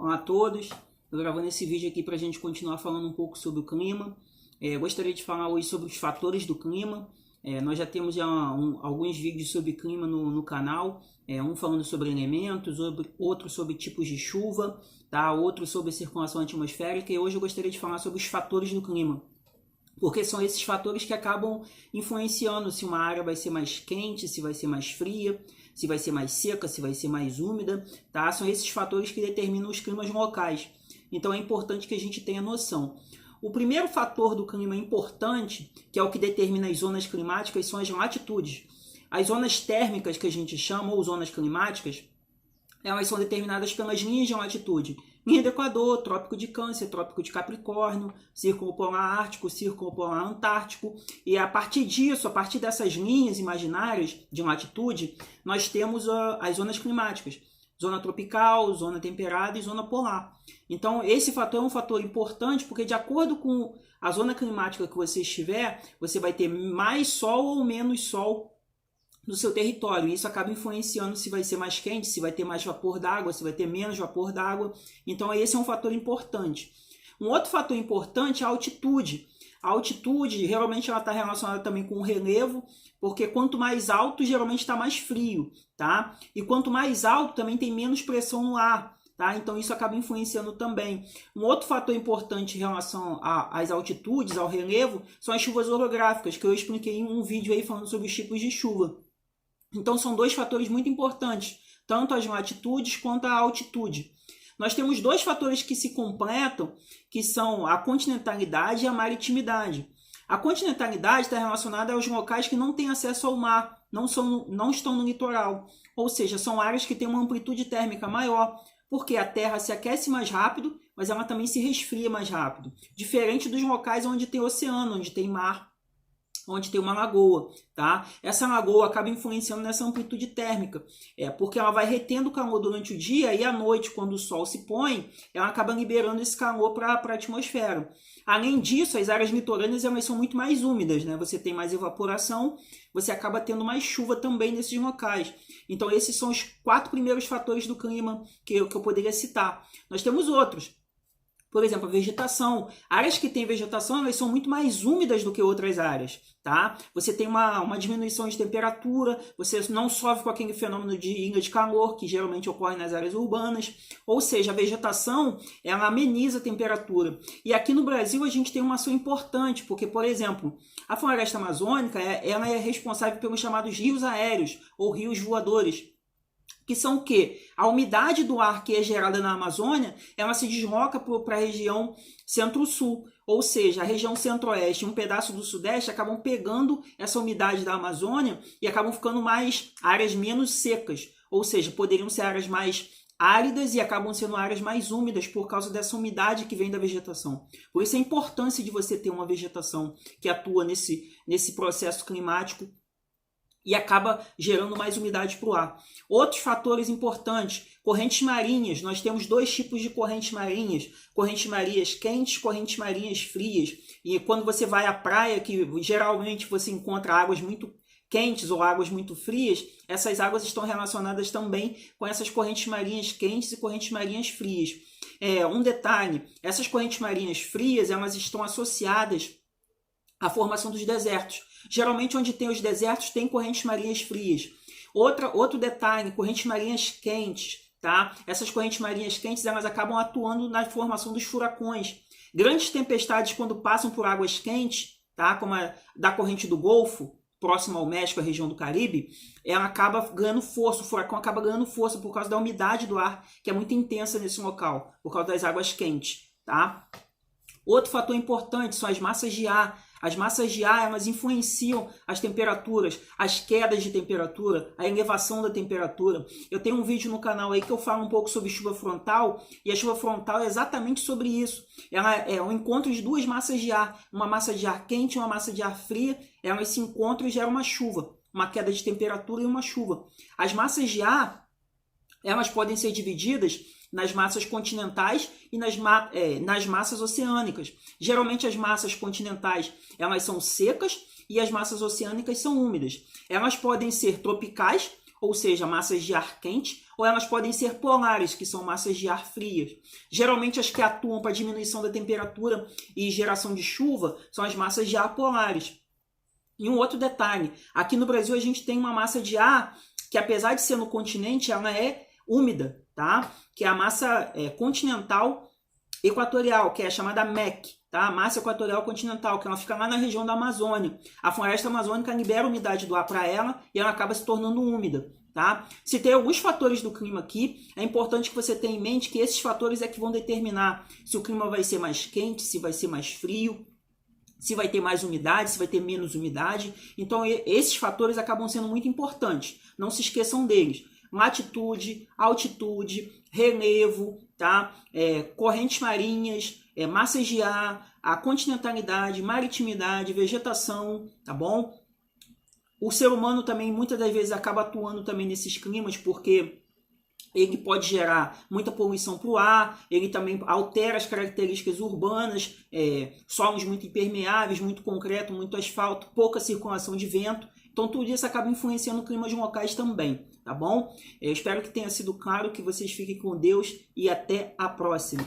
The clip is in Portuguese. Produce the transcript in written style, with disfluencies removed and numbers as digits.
Olá a todos, estou gravando esse vídeo aqui para a gente continuar falando um pouco sobre o clima. Gostaria de falar hoje sobre os fatores do clima. Nós já temos alguns vídeos sobre clima no canal, um falando sobre elementos, outro sobre tipos de chuva, tá? Outro sobre circulação atmosférica, e hoje eu gostaria de falar sobre os fatores do clima. Porque são esses fatores que acabam influenciando se uma área vai ser mais quente, se vai ser mais fria, se vai ser mais seca, se vai ser mais úmida, tá? São esses fatores que determinam os climas locais. Então é importante que a gente tenha noção. O primeiro fator do clima importante, que é o que determina as zonas climáticas, são as latitudes. As zonas térmicas, que a gente chama, ou zonas climáticas, elas são determinadas pelas linhas de latitude. Linha do Equador, Trópico de Câncer, Trópico de Capricórnio, Círculo Polar Ártico, Círculo Polar Antártico. E a partir disso, a partir dessas linhas imaginárias de latitude, nós temos as zonas climáticas. Zona tropical, zona temperada e zona polar. Então, esse fator é um fator importante porque, de acordo com a zona climática que você estiver, você vai ter mais sol ou menos sol no seu território. Isso acaba influenciando se vai ser mais quente, se vai ter mais vapor d'água, se vai ter menos vapor d'água. Então, esse é um fator importante. Um outro fator importante é a altitude. A altitude, geralmente, ela está relacionada também com o relevo, porque quanto mais alto, geralmente está mais frio, tá? E quanto mais alto, também tem menos pressão no ar, tá? Então, isso acaba influenciando também. Um outro fator importante em relação às altitudes, ao relevo, são as chuvas orográficas, que eu expliquei em um vídeo aí falando sobre os tipos de chuva. Então, são dois fatores muito importantes, tanto as latitudes quanto a altitude. Nós temos dois fatores que se completam, que são a continentalidade e a maritimidade. A continentalidade está relacionada aos locais que não têm acesso ao mar, não estão no litoral. Ou seja, são áreas que têm uma amplitude térmica maior, porque a Terra se aquece mais rápido, mas ela também se resfria mais rápido. Diferente dos locais onde tem oceano, onde tem mar, onde tem uma lagoa, tá? Essa lagoa acaba influenciando nessa amplitude térmica, porque ela vai retendo calor durante o dia e à noite, quando o sol se põe, ela acaba liberando esse calor para a atmosfera. Além disso, as áreas litorâneas elas são muito mais úmidas, né? Você tem mais evaporação, você acaba tendo mais chuva também nesses locais. Então, esses são os 4 primeiros fatores do clima que eu poderia citar. Nós temos outros. Por exemplo, a vegetação. Áreas que têm vegetação, elas são muito mais úmidas do que outras áreas, tá? Você tem uma diminuição de temperatura, você não sofre com aquele fenômeno de ilha de calor, que geralmente ocorre nas áreas urbanas. Ou seja, a vegetação, ela ameniza a temperatura. E aqui no Brasil, a gente tem uma ação importante, porque, por exemplo, a floresta amazônica, ela é responsável pelos chamados rios aéreos, ou rios voadores, que são o quê? A umidade do ar que é gerada na Amazônia, ela se desloca para a região centro-sul, ou seja, a região centro-oeste e um pedaço do sudeste acabam pegando essa umidade da Amazônia e acabam ficando áreas menos secas, ou seja, poderiam ser áreas mais áridas e acabam sendo áreas mais úmidas por causa dessa umidade que vem da vegetação. Por isso a importância de você ter uma vegetação que atua nesse processo climático e acaba gerando mais umidade para o ar. Outros fatores importantes, correntes marinhas. Nós temos 2 tipos de correntes marinhas quentes, correntes marinhas frias. E quando você vai à praia, que geralmente você encontra águas muito quentes ou águas muito frias, essas águas estão relacionadas também com essas correntes marinhas quentes e correntes marinhas frias. Um detalhe, essas correntes marinhas frias, elas estão associadas à formação dos desertos. Geralmente, onde tem os desertos, tem correntes marinhas frias. Outro detalhe, correntes marinhas quentes, tá? Essas correntes marinhas quentes, elas acabam atuando na formação dos furacões. Grandes tempestades, quando passam por águas quentes, tá? Como a da corrente do Golfo, próximo ao México, a região do Caribe, ela acaba ganhando força, o furacão acaba ganhando força por causa da umidade do ar, que é muito intensa nesse local, por causa das águas quentes, tá? Outro fator importante são as massas de ar. As massas de ar, elas influenciam as temperaturas, as quedas de temperatura, a elevação da temperatura. Eu tenho um vídeo no canal aí que eu falo um pouco sobre chuva frontal, e a chuva frontal é exatamente sobre isso. Ela é o encontro de 2 massas de ar, uma massa de ar quente e uma massa de ar fria, elas se encontram e geram uma chuva, uma queda de temperatura e uma chuva. As massas de ar, elas podem ser divididas nas massas continentais e nas massas oceânicas. Geralmente as massas continentais elas são secas e as massas oceânicas são úmidas. Elas podem ser tropicais ou seja, massas de ar quente, ou elas podem ser polares, que são massas de ar frias. Geralmente as que atuam para diminuição da temperatura e geração de chuva são as massas de ar polares. E um outro detalhe, aqui no Brasil a gente tem uma massa de ar que, apesar de ser no continente, ela é úmida, tá? Que é a massa continental equatorial, que é a chamada MEC, tá? Massa equatorial continental, que ela fica lá na região da Amazônia. A floresta amazônica libera a umidade do ar para ela e ela acaba se tornando úmida, tá? Se tem alguns fatores do clima aqui, é importante que você tenha em mente que esses fatores é que vão determinar se o clima vai ser mais quente, se vai ser mais frio, se vai ter mais umidade, se vai ter menos umidade. Então esses fatores acabam sendo muito importantes. Não se esqueçam deles. Latitude, altitude, relevo, tá? Correntes marinhas, massas de ar, a continentalidade, maritimidade, vegetação, tá bom? O ser humano também muitas das vezes acaba atuando também nesses climas porque ele pode gerar muita poluição para o ar, ele também altera as características urbanas, solos muito impermeáveis, muito concreto, muito asfalto, pouca circulação de vento. Então tudo isso acaba influenciando o clima de locais também, tá bom? Eu espero que tenha sido claro, que vocês fiquem com Deus e até a próxima.